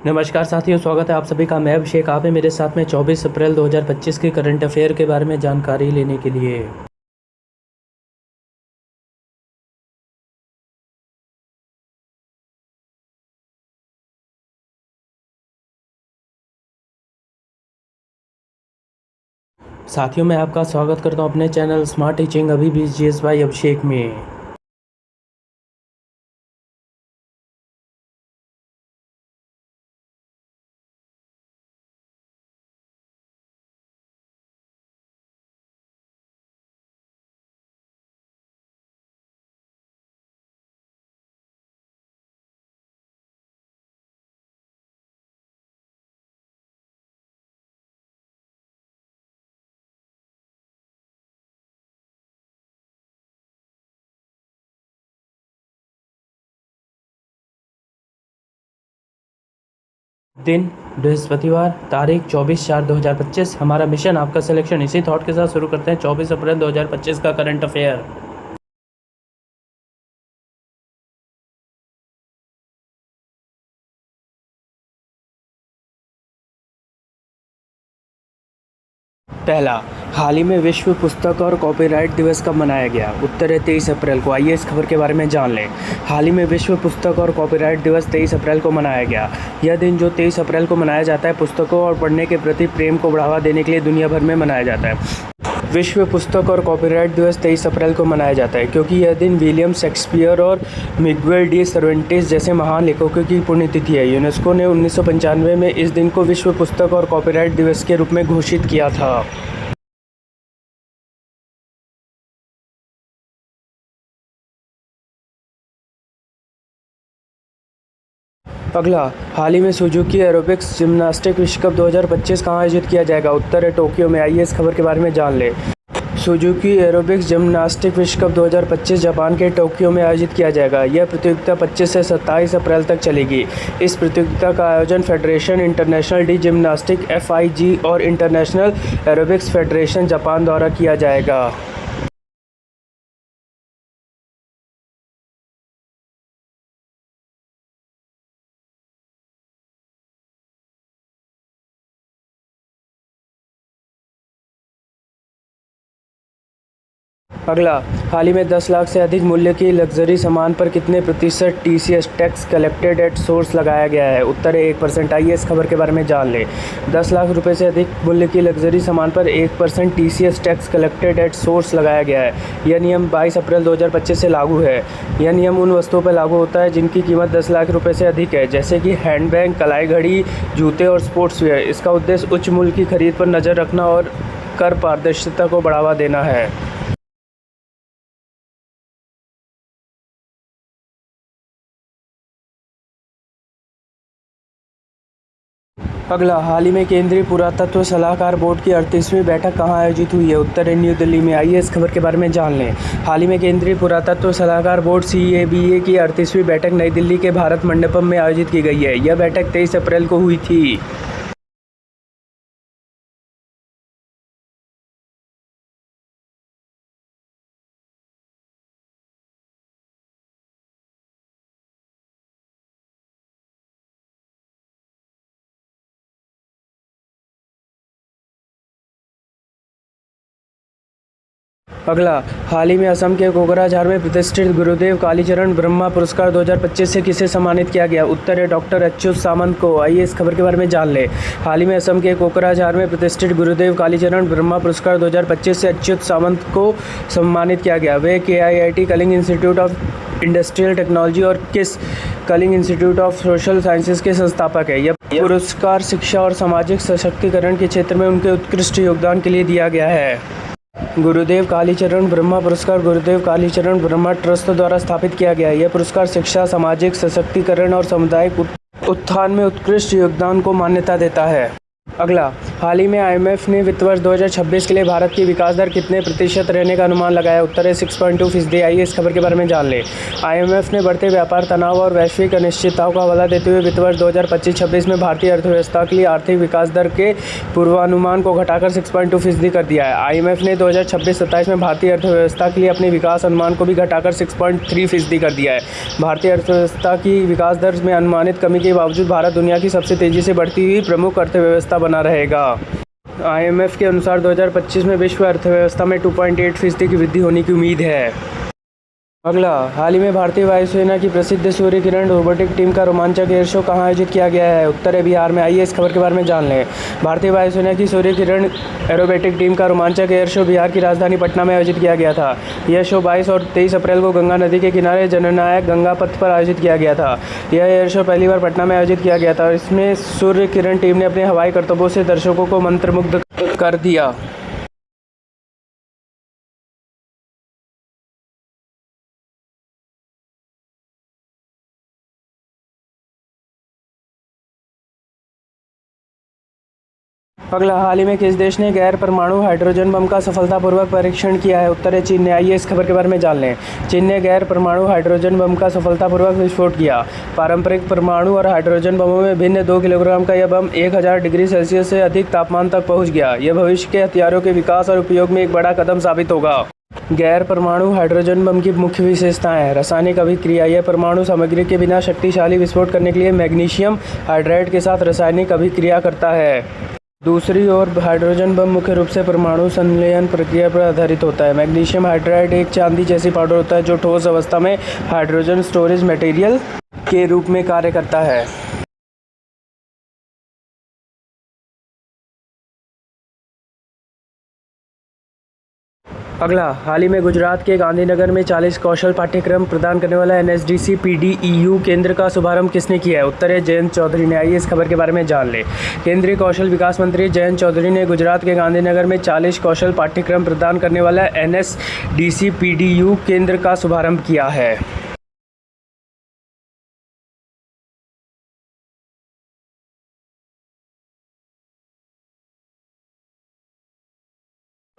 नमस्कार साथियों, स्वागत है आप सभी का। मैं अभिषेक, आप हैं मेरे साथ में 24 अप्रैल 2025 के करंट अफेयर के बारे में जानकारी लेने के लिए। साथियों, मैं आपका स्वागत करता हूं अपने चैनल स्मार्ट टीचिंग अभी भी जीएस बाय अभिषेक में। दिन बृहस्पतिवार, तारीख 24/4/2025। हमारा मिशन आपका सिलेक्शन। इसी थॉट के साथ शुरू करते हैं 24 अप्रैल 2025 का करंट अफेयर। पहला, हाल ही में विश्व पुस्तक और कॉपीराइट दिवस कब मनाया गया? उत्तर है 23 अप्रैल को। आइए इस खबर के बारे में जान लें। हाल ही में विश्व पुस्तक और कॉपीराइट दिवस 23 अप्रैल को मनाया गया। यह दिन जो 23 अप्रैल को मनाया जाता है, पुस्तकों और पढ़ने के प्रति प्रेम को बढ़ावा देने के लिए दुनिया भर में मनाया जाता है। विश्व पुस्तक और कॉपीराइट दिवस 23 अप्रैल को मनाया जाता है क्योंकि यह दिन विलियम शेक्सपियर और मिगुएल डी सर्वेंटेस जैसे महान लेखकों की पुण्यतिथि है। यूनेस्को ने 1995 में इस दिन को विश्व पुस्तक और कॉपीराइट दिवस के रूप में घोषित किया था। अगला, हाल ही में सुजुकी एरोबिक्स जिम्नास्टिक विश्व कप 2025 कहाँ आयोजित किया जाएगा? उत्तर है टोक्यो में। आइए इस खबर के बारे में जान लें। सुजुकी एरोबिक्स जिम्नास्टिक विश्व कप 2025 जापान के टोक्यो में आयोजित किया जाएगा। यह प्रतियोगिता 25 से 27 अप्रैल तक चलेगी। इस प्रतियोगिता का आयोजन federation international de Gymnastique FIG और इंटरनेशनल एरोबिक्स फेडरेशन जापान द्वारा किया जाएगा। अगला, हाल ही में 10 लाख से अधिक मूल्य की लग्जरी सामान पर कितने प्रतिशत TCS tax collected at source लगाया गया है? उत्तर है 1%। आइए इस खबर के बारे में जान लें। 10 लाख रुपए से अधिक मूल्य की लग्जरी सामान पर 1% TCS tax collected at source लगाया गया है। यह नियम 22 अप्रैल 2025 से लागू है। यह नियम उन वस्तुओं पर लागू होता है जिनकी कीमत 10 लाख रुपये से अधिक है, जैसे कि हैंडबैग, कलाई घड़ी, जूते और स्पोर्ट्स वेयर। इसका उद्देश्य उच्च मूल्य की खरीद पर नज़र रखना और कर पारदर्शिता को बढ़ावा देना है। अगला, हाल ही में केंद्रीय पुरातत्व सलाहकार बोर्ड की 38वीं बैठक कहाँ आयोजित हुई है? उत्तर है न्यू दिल्ली में। आइए इस खबर के बारे में जान लें। हाल ही में केंद्रीय पुरातत्व सलाहकार बोर्ड CABA की 38वीं बैठक नई दिल्ली के भारत मंडपम में आयोजित की गई है। यह बैठक 23 अप्रैल को हुई थी। अगला, हाल ही में असम के कोकराझार में प्रतिष्ठित गुरुदेव कालीचरण ब्रह्मा पुरस्कार 2025 से किसे सम्मानित किया गया? उत्तर है डॉक्टर अच्युत सामंत को। आइए इस खबर के बारे में जान लें। हाल ही में असम के कोकराझार में प्रतिष्ठित गुरुदेव कालीचरण ब्रह्मा पुरस्कार 2025 से अच्युत सामंत को सम्मानित किया गया। वे KIIT Kalinga institute of industrial technology और KISS Kalinga institute of social sciences के संस्थापक है। यह पुरस्कार शिक्षा और सामाजिक सशक्तिकरण के क्षेत्र में उनके उत्कृष्ट योगदान के लिए दिया गया है। गुरुदेव कालीचरण ब्रह्मा पुरस्कार गुरुदेव कालीचरण ब्रह्मा ट्रस्ट द्वारा स्थापित किया गया है। यह पुरस्कार शिक्षा, सामाजिक सशक्तिकरण और सामुदायिक उत्थान में उत्कृष्ट योगदान को मान्यता देता है। अगला, हाल ही में आईएमएफ ने वित्त वर्ष 2026 के लिए भारत की विकास दर कितने प्रतिशत रहने का अनुमान लगाया? उत्तर है 6.2%। आइए इस खबर के बारे में जान लें। आईएमएफ ने बढ़ते व्यापार तनाव और वैश्विक अनिश्चितताओं का हवाला देते हुए वित्त वर्ष 2025-26 में भारतीय अर्थव्यवस्था के लिए आर्थिक विकास दर के पूर्वानुमान को घटाकर 6.2% कर दिया है। आईएमएफ ने 2026-27 में भारतीय अर्थव्यवस्था के लिए अपने विकास अनुमान को भी घटाकर 6.3% कर दिया है। भारतीय अर्थव्यवस्था की विकास दर में अनुमानित कमी के बावजूद भारत दुनिया की सबसे तेजी से बढ़ती हुई प्रमुख अर्थव्यवस्था बना रहेगा। आईएमएफ के अनुसार 2025 में विश्व अर्थव्यवस्था में 2.8% की वृद्धि होने की उम्मीद है। अगला, हाल ही में भारतीय वायुसेना की प्रसिद्ध सूर्य किरण रोबोटिक टीम का रोमांचक एयर शो कहाँ आयोजित किया गया है? उत्तर है बिहार में। आइए इस खबर के बारे में जान लें। भारतीय वायुसेना की सूर्य किरण एरोबेटिक टीम का रोमांचक एयर शो बिहार की राजधानी पटना में आयोजित किया गया था। यह शो 22 और 23 अप्रैल को गंगा नदी के किनारे जननायक गंगा पथ पर आयोजित किया गया था। यह एयर शो पहली बार पटना में आयोजित किया गया था और इसमें सूर्य किरण टीम ने अपने हवाई करतबों से दर्शकों को मंत्रमुग्ध कर दिया। अगला, हाल ही में किस देश ने गैर परमाणु हाइड्रोजन बम का सफलतापूर्वक परीक्षण किया है? उत्तर है चीन ने। आइए इस खबर के बारे में जान लें। चीन ने गैर परमाणु हाइड्रोजन बम का सफलतापूर्वक विस्फोट किया। पारंपरिक परमाणु और हाइड्रोजन बमों में भिन्न 2 किलोग्राम का यह बम 1000 डिग्री सेल्सियस से अधिक तापमान तक पहुंच गया। यह भविष्य के हथियारों के विकास और उपयोग में एक बड़ा कदम साबित होगा। गैर परमाणु हाइड्रोजन बम की मुख्य विशेषताएं: रासायनिक अभिक्रिया। यह परमाणु सामग्री के बिना शक्तिशाली विस्फोट करने के लिए मैग्नीशियम हाइड्राइड के साथ रासायनिक अभिक्रिया करता है। दूसरी ओर हाइड्रोजन बम मुख्य रूप से परमाणु संलयन प्रक्रिया पर आधारित होता है। मैग्नीशियम हाइड्राइड एक चांदी जैसी पाउडर होता है जो ठोस अवस्था में हाइड्रोजन स्टोरेज मटेरियल के रूप में कार्य करता है। अगला, हाल ही में गुजरात के गांधीनगर में 40 कौशल पाठ्यक्रम प्रदान करने वाला एनएसडीसी पीडीईयू केंद्र का शुभारंभ किसने किया है? उत्तर है जयंत चौधरी ने। आइए इस खबर के बारे में जान लें। केंद्रीय कौशल विकास मंत्री जयंत चौधरी ने गुजरात के गांधीनगर में 40 कौशल पाठ्यक्रम प्रदान करने वाला एनएसडीसी पीडीयू केंद्र का शुभारंभ किया है।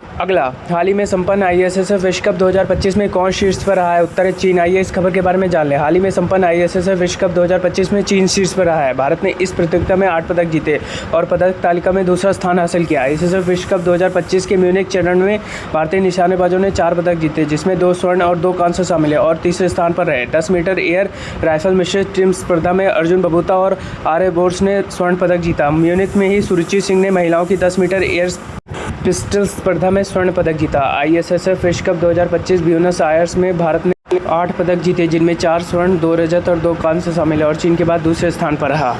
अगला, हाल ही में संपन्न आईएसएसएफ विश्व कप 2025 में कौन शीर्ष पर रहा है? उत्तर है चीन। आइए इस खबर के बारे में जान लें। हाल ही में संपन्न आईएसएसएफ विश्व कप 2025 में चीन शीर्ष पर रहा है। भारत ने इस प्रतियोगिता में 8 पदक जीते और पदक तालिका में दूसरा स्थान हासिल किया। आईएसएसएफ विश्व कप 2025 के म्यूनिख चरण में भारतीय निशानेबाजों ने 4 पदक जीते, जिसमें 2 स्वर्ण और 2 कांस्य शामिल है और तीसरे स्थान पर रहे। 10 मीटर एयर राइफल मिश्रित टीम स्पर्धा में अर्जुन बबूता और आर्य बोर्स ने स्वर्ण पदक जीता। म्यूनिख में ही सुरुचि सिंह ने महिलाओं की 10 मीटर एयर पिस्टल स्पर्धा में स्वर्ण पदक जीता। आईएसएसएफ विश्व कप 2025 ब्यूनस आयर्स में भारत ने 8 पदक जीते, जिनमें 4 स्वर्ण, 2 रजत और 2 कांस्य शामिल है और चीन के बाद दूसरे स्थान पर रहा।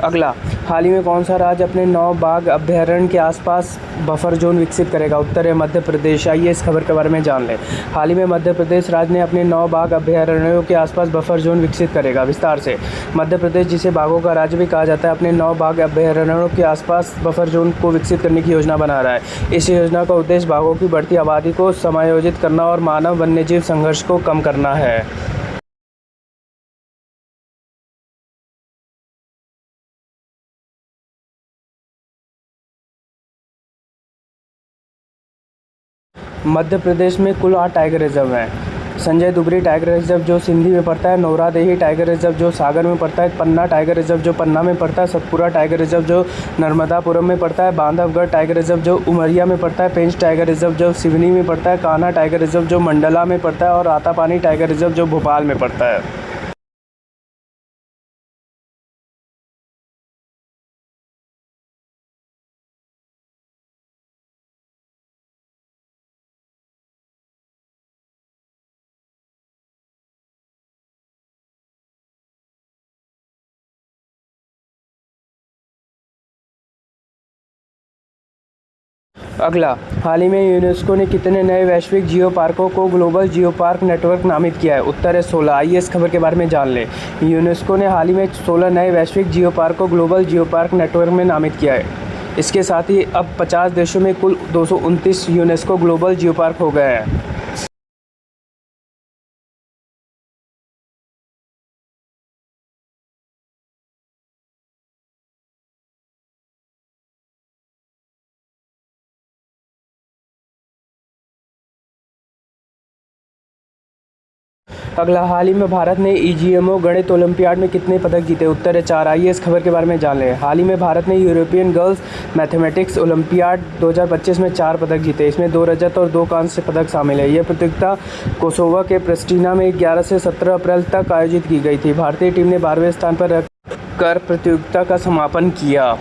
अगला, हाल ही में कौन सा राज्य अपने 9 बाघ अभयारण्य के आसपास बफर जोन विकसित करेगा? उत्तर है मध्य प्रदेश। आइए इस खबर के बारे में जान लें। हाल ही में मध्य प्रदेश राज्य ने अपने 9 बाघ अभयारण्यों के आसपास बफर जोन विकसित करेगा। विस्तार से, मध्य प्रदेश, जिसे बाघों का राज्य भी कहा जाता है, अपने 9 बाघ अभयारण्यों के आसपास बफर जोन को विकसित करने की योजना बना रहा है। इस योजना का उद्देश्य बाघों की बढ़ती आबादी को समायोजित करना और मानव वन्यजीव संघर्ष को कम करना है। मध्य प्रदेश में कुल 8 टाइगर रिजर्व हैं। संजय दुबरी टाइगर रिजर्व जो सिंधी में पड़ता है, नौरादेही टाइगर रिजर्व जो सागर में पड़ता है, पन्ना टाइगर रिजर्व जो पन्ना में पड़ता है, सतपुरा टाइगर रिजर्व जो नर्मदापुरम में पड़ता है, बांधवगढ़ टाइगर रिजर्व जो उमरिया में पड़ता है, पेंच टाइगर रिजर्व जो सिवनी में पड़ता है, कान्हा टाइगर रिजर्व जो मंडला में पड़ता है और आतापानी टाइगर रिजर्व जो भोपाल में पड़ता है। अगला, हाल ही में यूनेस्को ने कितने नए वैश्विक जियो पार्कों को ग्लोबल जियो पार्क नेटवर्क नामित किया है? उत्तर है 16। आइए इस खबर के बारे में जान लें। यूनेस्को ने हाल ही में 16 नए वैश्विक जियो पार्क को ग्लोबल जियो पार्क नेटवर्क में नामित किया है। इसके साथ ही अब 50 देशों में कुल 229 यूनेस्को ग्लोबल जियो पार्क हो गए हैं। अगला, हाल ही में भारत ने ईजीएमओ गणित ओलंपियाड में कितने पदक जीते? उत्तर है 4। आइए इस खबर के बारे में जान लें। हाल ही में भारत ने यूरोपियन गर्ल्स मैथमेटिक्स ओलंपियाड 2025 में 4 पदक जीते। इसमें 2 रजत और 2 कांस्य पदक शामिल है। यह प्रतियोगिता कोसोवो के प्रिस्टिना में 11 से 17 अप्रैल तक आयोजित की गई थी। भारतीय टीम ने 12वें स्थान पर रहकर प्रतियोगिता का समापन किया।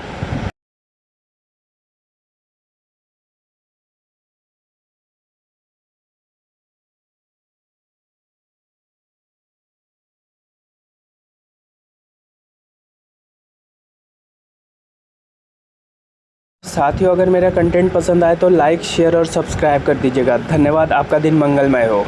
साथियों, अगर मेरा कंटेंट पसंद आए तो लाइक, शेयर और सब्सक्राइब कर दीजिएगा। धन्यवाद। आपका दिन मंगलमय हो।